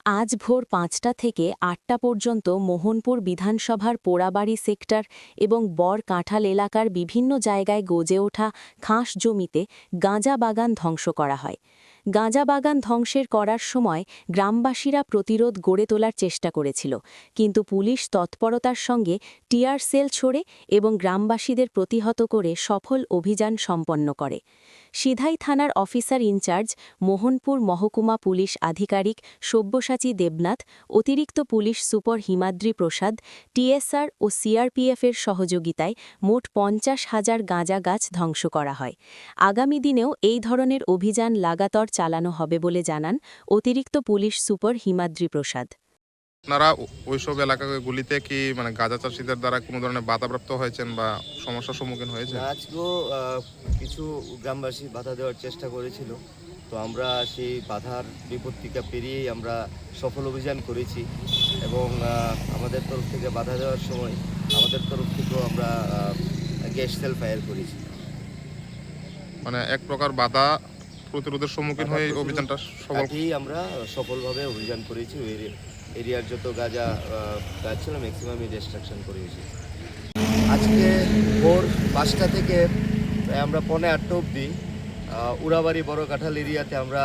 আজ ভোর ৫টা থেকে ৮টা পর্যন্ত মোহনপুর বিধানসভার পোড়াবাড়ি সেক্টর এবং বর কাঁঠাল এলাকার বিভিন্ন জায়গায় গজে ওঠা খাস জমিতে গাঁজা বাগান ধ্বংস করা হয়। গাঁজা বাগান ধ্বংসের করার সময় গ্রামবাসীরা প্রতিরোধ গড়ে তোলার চেষ্টা করেছিল, কিন্তু পুলিশ তৎপরতার সঙ্গে টিয়ার সেল ছোড়ে এবং গ্রামবাসীদের প্রতিহত করে সফল অভিযান সম্পন্ন করে। সিধাই থানার অফিসার ইনচার্জ, মোহনপুর মহকুমা পুলিশ আধিকারিক সব্যসাচী দেবনাথ, অতিরিক্ত পুলিশ সুপার হিমাদ্রি প্রসাদ, টিএসআর ও সিআরপিএফের সহযোগিতায় মোট ৫০,০০০ গাঁজা গাছ ধ্বংস করা হয়। আগামী দিনেও এই ধরনের অভিযান লাগাতার চালানো হবে বলে জানান অতিরিক্ত পুলিশ সুপার হিমাদ্রি প্রসাদ। আপনারা ওইসব এলাকাগুলিতে কি গাঁজা চাষীদের দ্বারা কোনো ধরনের বাধাপ্রাপ্ত হয়েছেন বা সমস্যার সম্মুখীন হয়েছে? আজকেও কিছু গ্রামবাসী বাধা দেওয়ার চেষ্টা করেছিল, তো আমরা সেই বাধার বিপত্তিকা পেরিয়েই আমরা সফল অভিযান করেছি এবং আমাদের তরফ থেকে বাধা দেওয়ার সময় আমাদের তরফ থেকেও আমরা গ্যাস সেল ফায়ার করেছি। এক প্রকার বাধা প্রতিরোধের সম্মুখীন হয়ে অভিযানটা আমরা সফলভাবে অভিযান করেছি। এরিয়ার যত গাঁজা গাছ ছিল ম্যাক্সিমামই ডিস্ট্রাকশন করেছি। আজকে ভোর ৫টা থেকে আমরা 7:45 অবধি উড়াবাড়ি বড় কাঁঠাল এরিয়াতে আমরা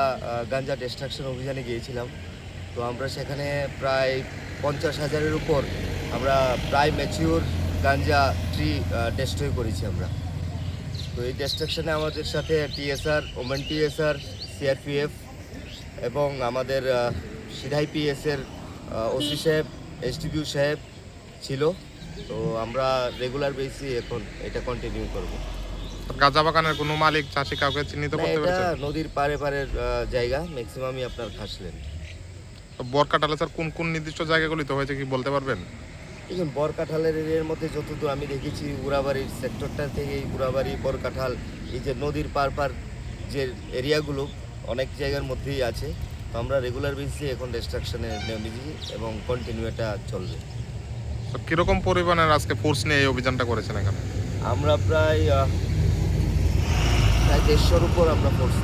গাঁজা ডিস্ট্রাকশন অভিযানে গিয়েছিলাম। তো আমরা সেখানে প্রায় ৫০,০০০-এর উপর আমরা প্রায় ম্যাচিওর গাঁজা ট্রি ডেস্ট্রয় করেছি আমরা। তো এই ডিস্ট্রাকশনে আমাদের সাথে টিএসআর, ওমেন টিএসআর, সিআরপিএফ এবং আমাদের সিধাই পিএসের ওসি সাহেব, এসডিপিও সাহেব ছিল। তো আমরা রেগুলার বেসি এখন এটা কন্টিনিউ করব। গাঁজা বাগানের কোনো মালিক চাষি কাউকে চিহ্নিত করতে পেরেছেন? এটা নদীর পারের জায়গা, ম্যাক্সিমামই আপনার খাসলেন। বরকাটালে স্যার কোন কোন নির্দিষ্ট জায়গাগুলিতে হয়েছে কি বলতে পারবেন? দেখুন, বরকাঁঠালের এরিয়ার মধ্যে যতদূর আমি দেখেছি উড়াবাড়ির সেক্টরটা থেকে উড়াবাড়ি, বরকাঁঠাল, এই যে নদীর পার যে এরিয়াগুলো অনেক জায়গার মধ্যেই আছে। তো আমরা রেগুলার বেসিসে এখন ডিস্ট্রাকশনে নেমেছি এবং কন্টিনিউ এটা চলবে। কীরকম পরিমাণের আজকে ফোর্স নিয়ে এই অভিযানটা করেছেন এখানে? আমরা প্রায় 150-র উপর আমরা ফোর্স